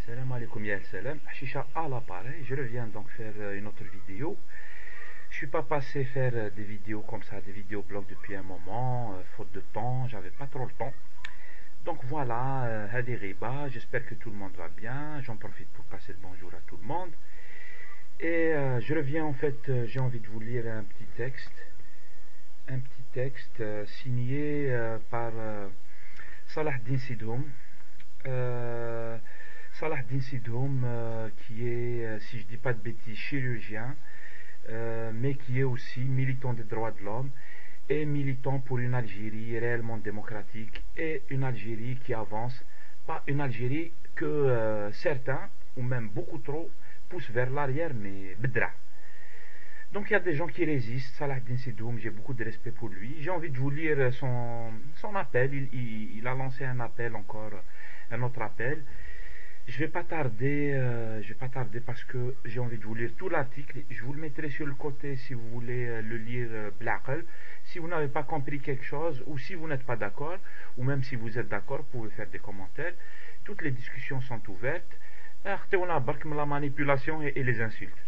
Salam alaikum ya salam, Chicha à l'appareil, je reviens donc faire une autre vidéo. Je suis pas passé faire des vidéos comme ça, des vidéos blog depuis un moment, faute de temps, j'avais pas trop le temps. Donc voilà, Hadi Riba, j'espère que tout le monde va bien, j'en profite pour passer le bonjour à tout le monde. Et je reviens en fait, j'ai envie de vous lire un petit texte signé par Salah Din Sidhoum. Salah Din Sidhoum, qui est, si je dis pas de bêtises, chirurgien, mais qui est aussi militant des droits de l'homme et militant pour une Algérie réellement démocratique et une Algérie qui avance, pas une Algérie que certains, ou même beaucoup trop, poussent vers l'arrière, mais bedra. Donc il y a des gens qui résistent. Salah Din Sidhoum, j'ai beaucoup de respect pour lui. J'ai envie de vous lire son appel. Il a lancé un appel encore, un autre appel. Je vais pas tarder, parce que j'ai envie de vous lire tout l'article. Je vous le mettrai sur le côté si vous voulez le lire blaqal. Si vous n'avez pas compris quelque chose, ou si vous n'êtes pas d'accord, ou même si vous êtes d'accord, vous pouvez faire des commentaires. Toutes les discussions sont ouvertes. On a la manipulation et les insultes.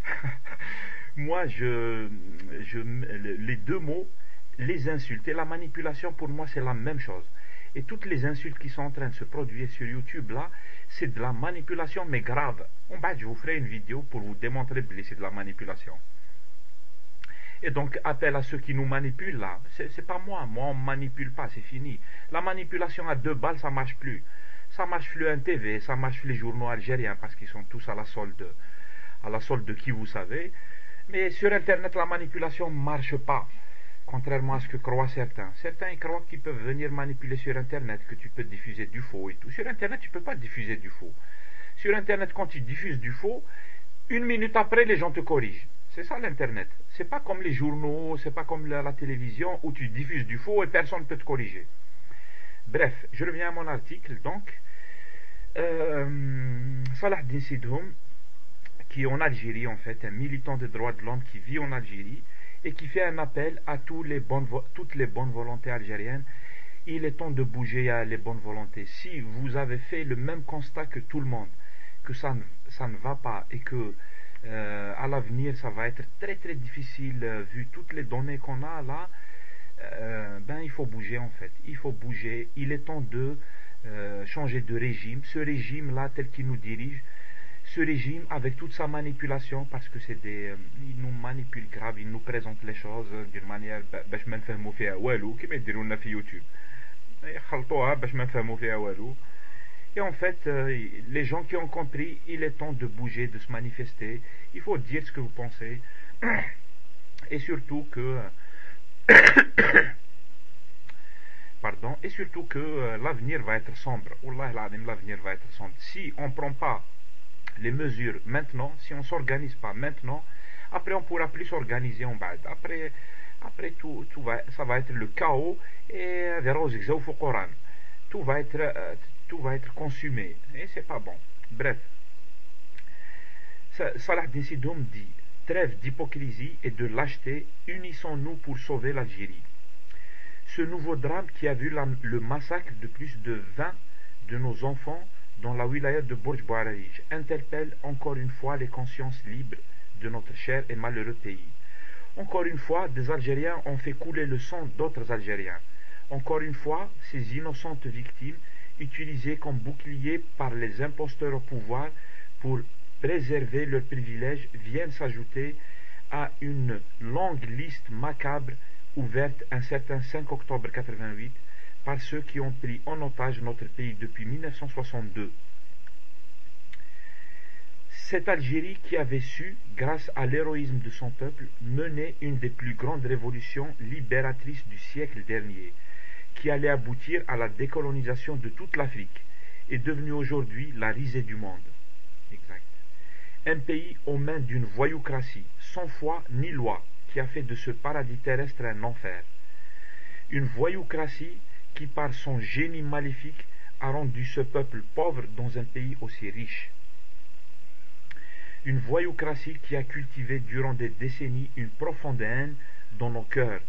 Moi, les deux mots, les insultes et la manipulation, pour moi, c'est la même chose. Et toutes les insultes qui sont en train de se produire sur YouTube, là, c'est de la manipulation, mais grave. En bas, je vous ferai une vidéo pour vous démontrer que c'est de la manipulation. Et donc, appel à ceux qui nous manipulent, là, c'est pas moi. Moi, on ne manipule pas, c'est fini. La manipulation à 2 balles, ça marche plus. Ça marche plus un TV, ça marche plus les journaux algériens, parce qu'ils sont tous à la solde de qui vous savez. Mais sur Internet, la manipulation ne marche pas, contrairement à ce que croient certains. Certains ils croient qu'ils peuvent venir manipuler sur Internet, que tu peux diffuser du faux et tout. Sur Internet, tu ne peux pas diffuser du faux. Sur Internet, quand tu diffuses du faux, 1 minute après, les gens te corrigent. C'est ça l'Internet. C'est pas comme les journaux, c'est pas comme la télévision où tu diffuses du faux et personne ne peut te corriger. Bref, je reviens à mon article. Donc, Salah Din Sidhoum, qui est en Algérie en fait, un militant des droits de l'homme qui vit en Algérie et qui fait un appel à toutes les bonnes volontés algériennes. Il est temps de bouger à les bonnes volontés. Si vous avez fait le même constat que tout le monde, que ça ne va pas et que à l'avenir ça va être très très difficile vu toutes les données qu'on a là, ben il faut bouger en fait. Il faut bouger. Il est temps de changer de régime. Ce régime là tel qu'il nous dirige, ce régime avec toute sa manipulation, parce que ils nous manipulent grave, ils nous présentent les choses d'une manière باش ما نفهموا فيها والو كما يديروا لنا في يوتيوب يخلطوها باش ما نفهموا فيها والو. Et en fait, les gens qui ont compris, il est temps de bouger, de se manifester. Il faut dire ce que vous pensez. Et surtout que pardon, et surtout que l'avenir va être sombre. Wallah l'avenir va être sombre. Si on ne prend pas les mesures maintenant, si on ne s'organise pas maintenant, après on ne pourra plus s'organiser en bas. Après ça va être le chaos et tout va être consumé et c'est pas bon. Bref, Salah Din Sidhoum dit: trêve d'hypocrisie et de lâcheté, unissons-nous pour sauver l'Algérie. Ce nouveau drame qui a vu le massacre de plus de 20 de nos enfants dans la wilaya de Bourj Bouarij interpelle encore une fois les consciences libres de notre cher et malheureux pays. Encore une fois, des Algériens ont fait couler le sang d'autres Algériens. Encore une fois, ces innocentes victimes, utilisées comme boucliers par les imposteurs au pouvoir pour préserver leurs privilèges, viennent s'ajouter à une longue liste macabre ouverte un certain 5 octobre 88 par ceux qui ont pris en otage notre pays depuis 1962. Cette Algérie qui avait su, grâce à l'héroïsme de son peuple, mener une des plus grandes révolutions libératrices du siècle dernier, qui allait aboutir à la décolonisation de toute l'Afrique, est devenue aujourd'hui la risée du monde. Exact. Un pays aux mains d'une voyoucratie, sans foi ni loi, qui a fait de ce paradis terrestre un enfer. Une voyoucratie qui, par son génie maléfique, a rendu ce peuple pauvre dans un pays aussi riche. Une voyoucratie qui a cultivé durant des décennies une profonde haine dans nos cœurs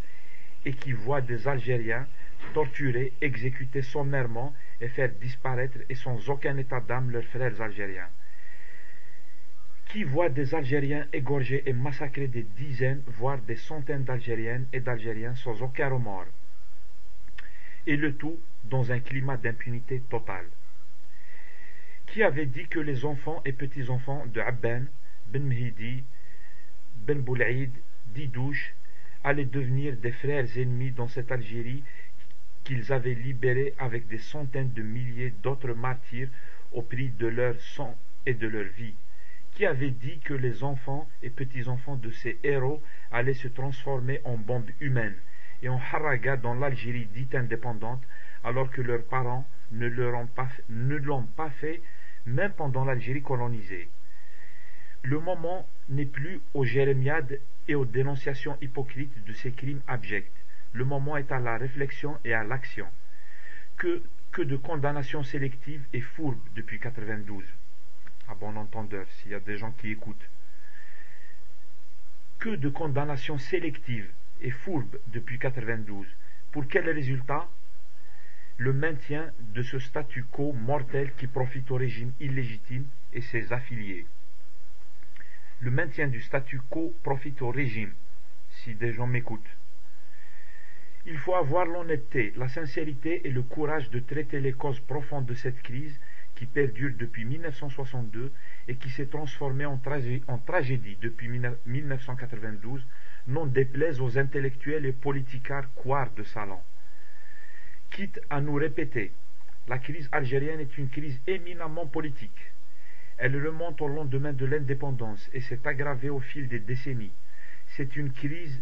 et qui voit des Algériens torturer, exécuter sommairement et faire disparaître et sans aucun état d'âme leurs frères algériens. Qui voit des Algériens égorger et massacrer des dizaines, voire des centaines d'Algériennes et d'Algériens sans aucun remords, et le tout dans un climat d'impunité totale. Qui avait dit que les enfants et petits-enfants de Abben, Ben Mhidi, Ben Boulaïd, Didouche allaient devenir des frères ennemis dans cette Algérie qu'ils avaient libérée avec des centaines de milliers d'autres martyrs au prix de leur sang et de leur vie? Qui avait dit que les enfants et petits-enfants de ces héros allaient se transformer en bombes humaines et en haraga dans l'Algérie dite indépendante, alors que leurs parents ne l'ont pas fait même pendant l'Algérie colonisée? Le moment n'est plus aux jérémiades et aux dénonciations hypocrites de ces crimes abjects. Le moment est à la réflexion et à l'action. Que de condamnations sélectives et fourbes depuis 92. À bon entendeur, s'il y a des gens qui écoutent. Que de condamnations sélectives et fourbes depuis 92. Pour quel résultat? Le maintien de ce statu quo mortel qui profite au régime illégitime et ses affiliés. Le maintien du statu quo profite au régime, si des gens m'écoutent. Il faut avoir l'honnêteté, la sincérité et le courage de traiter les causes profondes de cette crise qui perdure depuis 1962 et qui s'est transformée en tragédie depuis 1992, n'en déplaise aux intellectuels et politicards couards de salon. Quitte à nous répéter, la crise algérienne est une crise éminemment politique. Elle remonte au lendemain de l'indépendance et s'est aggravée au fil des décennies. C'est une crise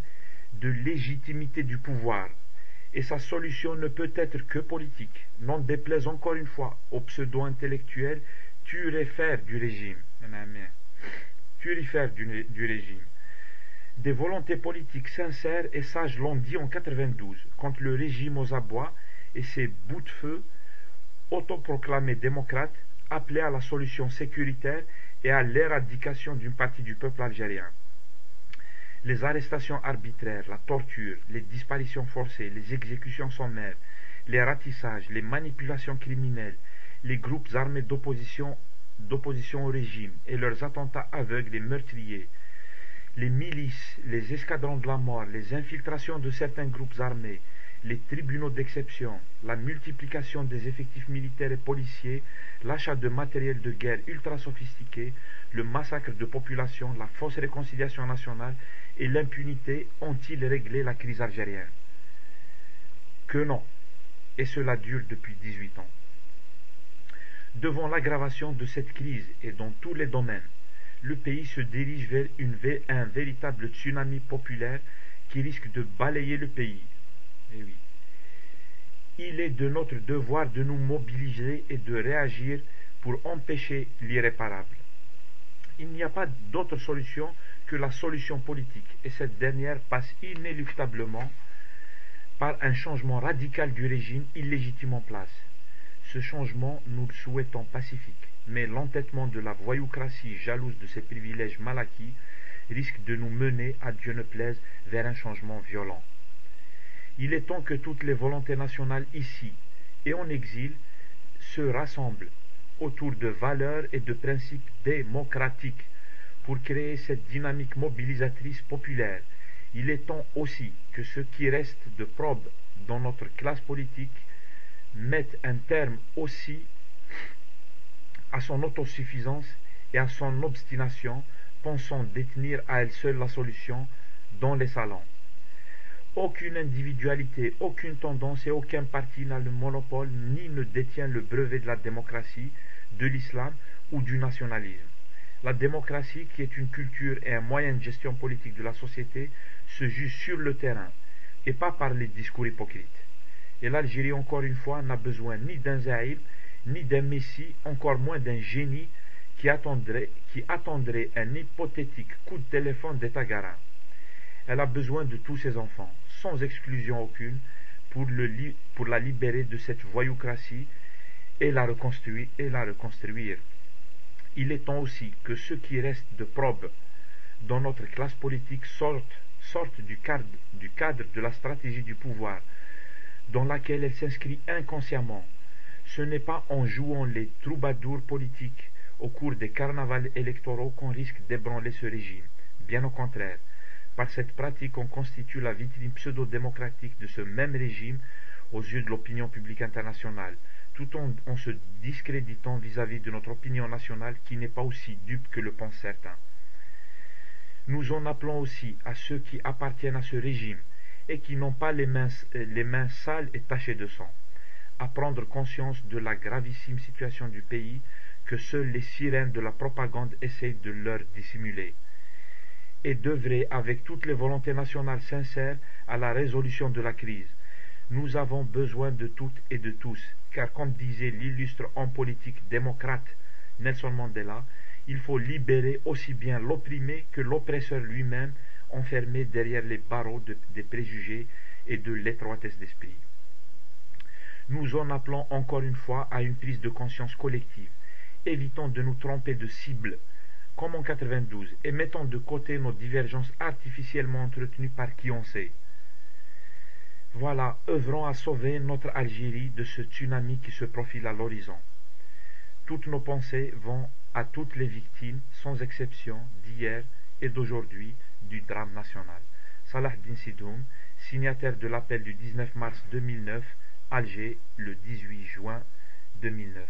de légitimité du pouvoir, et sa solution ne peut être que politique, n'en déplaise encore une fois aux pseudo-intellectuels turifères du régime. Des volontés politiques sincères et sages l'ont dit en 92, quand le régime aux abois et ses bouts de feu, autoproclamés démocrates, appelaient à la solution sécuritaire et à l'éradication d'une partie du peuple algérien. Les arrestations arbitraires, la torture, les disparitions forcées, les exécutions sommaires, les ratissages, les manipulations criminelles, les groupes armés d'opposition au régime et leurs attentats aveugles et meurtriers, les milices, les escadrons de la mort, les infiltrations de certains groupes armés, les tribunaux d'exception, la multiplication des effectifs militaires et policiers, l'achat de matériel de guerre ultra sophistiqué, le massacre de population, la fausse réconciliation nationale et l'impunité ont-ils réglé la crise algérienne? Que non, et cela dure depuis 18 ans. Devant l'aggravation de cette crise et dans tous les domaines, le pays se dirige vers un véritable tsunami populaire qui risque de balayer le pays. Eh oui. Il est de notre devoir de nous mobiliser et de réagir pour empêcher l'irréparable. Il n'y a pas d'autre solution que la solution politique, et cette dernière passe inéluctablement par un changement radical du régime illégitime en place. Ce changement, nous le souhaitons pacifique, mais l'entêtement de la voyoucratie jalouse de ses privilèges mal acquis risque de nous mener, à Dieu ne plaise, vers un changement violent. Il est temps que toutes les volontés nationales ici et en exil se rassemblent autour de valeurs et de principes démocratiques pour créer cette dynamique mobilisatrice populaire. Il est temps aussi que ceux qui restent de probe dans notre classe politique mettent un terme aussi à son autosuffisance et à son obstination, pensant détenir à elle seule la solution dans les salons. Aucune individualité, aucune tendance et aucun parti n'a le monopole ni ne détient le brevet de la démocratie, de l'islam ou du nationalisme. La démocratie, qui est une culture et un moyen de gestion politique de la société, se juge sur le terrain et pas par les discours hypocrites. Et l'Algérie, encore une fois, n'a besoin ni d'un Zahir, ni d'un Messie, encore moins d'un génie qui attendrait un hypothétique coup de téléphone d'État-Garin. Elle a besoin de tous ses enfants, sans exclusion aucune, pour la libérer de cette voyoucratie et la reconstruire. Il est temps aussi que ceux qui restent de probe dans notre classe politique sortent du cadre de la stratégie du pouvoir, dans laquelle elle s'inscrit inconsciemment. Ce n'est pas en jouant les troubadours politiques au cours des carnavals électoraux qu'on risque d'ébranler ce régime. Bien au contraire, par cette pratique, on constitue la vitrine pseudo-démocratique de ce même régime aux yeux de l'opinion publique internationale, tout en se discréditant vis-à-vis de notre opinion nationale qui n'est pas aussi dupe que le pensent certains. Nous en appelons aussi à ceux qui appartiennent à ce régime et qui n'ont pas les mains sales et tachées de sang, à prendre conscience de la gravissime situation du pays que seules les sirènes de la propagande essayent de leur dissimuler, et d'œuvrer avec toutes les volontés nationales sincères à la résolution de la crise. Nous avons besoin de toutes et de tous, car comme disait l'illustre homme politique démocrate Nelson Mandela, il faut libérer aussi bien l'opprimé que l'oppresseur lui-même, enfermé derrière les barreaux des préjugés et de l'étroitesse d'esprit. Nous en appelons encore une fois à une prise de conscience collective. Évitons de nous tromper de cible, comme en 92, et mettons de côté nos divergences artificiellement entretenues par qui on sait. Voilà, œuvrons à sauver notre Algérie de ce tsunami qui se profile à l'horizon. Toutes nos pensées vont à toutes les victimes, sans exception, d'hier et d'aujourd'hui, du drame national. Salah Din Sidoum, signataire de l'appel du 19 mars 2009, Alger, le 18 juin 2009.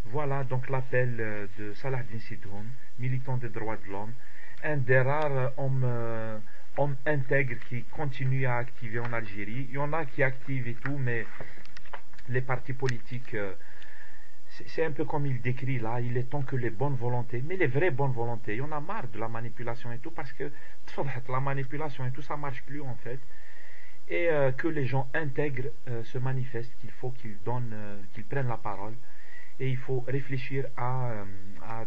Voilà donc l'appel de Salah Din Sidoum, militant des droits de l'homme, un des rares hommes intègres qui continue à activer en Algérie. Il y en a qui activent et tout, mais les partis politiques, c'est un peu comme il décrit là, il est temps que les bonnes volontés, mais les vraies bonnes volontés, il y en a marre de la manipulation et tout, parce que la manipulation et tout, ça marche plus en fait, et que les gens intègres se manifestent, qu'il faut qu'ils qu'ils prennent la parole, et il faut réfléchir à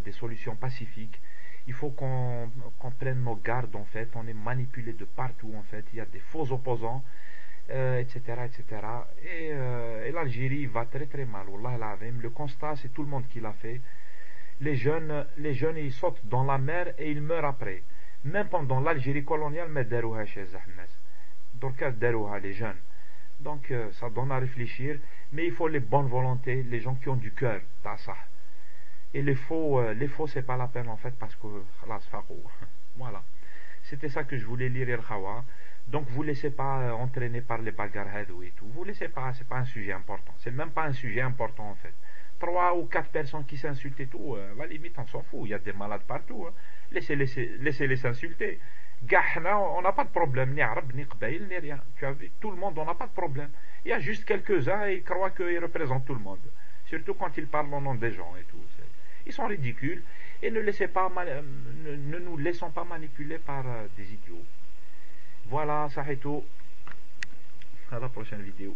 des solutions pacifiques. Il faut qu'on prenne nos gardes en fait, on est manipulé de partout en fait, il y a des faux opposants, etc., etc. Et l'Algérie va très très mal, Wallah al-Azim. Le constat, c'est tout le monde qui l'a fait. Les jeunes, ils sautent dans la mer et ils meurent après. Même pendant l'Algérie coloniale, mais darouha chez Ahmed. Donc, darouha, les jeunes. Donc, ça donne à réfléchir. Mais il faut les bonnes volontés, les gens qui ont du cœur, ça. Et les faux, c'est pas la peine en fait, parce que, voilà. C'était ça que je voulais lire El Khawa. Donc vous ne laissez pas entraîner par les bagarres et tout. Vous laissez pas, c'est pas un sujet important. C'est même pas un sujet important en fait. 3 ou 4 personnes qui s'insultent et tout, à la limite on s'en fout. Il y a des malades partout. Hein. Laissez-les s'insulter. Gahna, on n'a pas de problème, ni arabe, ni qbaïl, ni rien. Tu as vu, tout le monde, on n'a pas de problème. Il y a juste quelques-uns et ils croient qu'ils représentent tout le monde. Surtout quand ils parlent au nom des gens et tout. Ils sont ridicules et ne nous laissons pas manipuler par des idiots. Voilà, ça c'est tout. À la prochaine vidéo.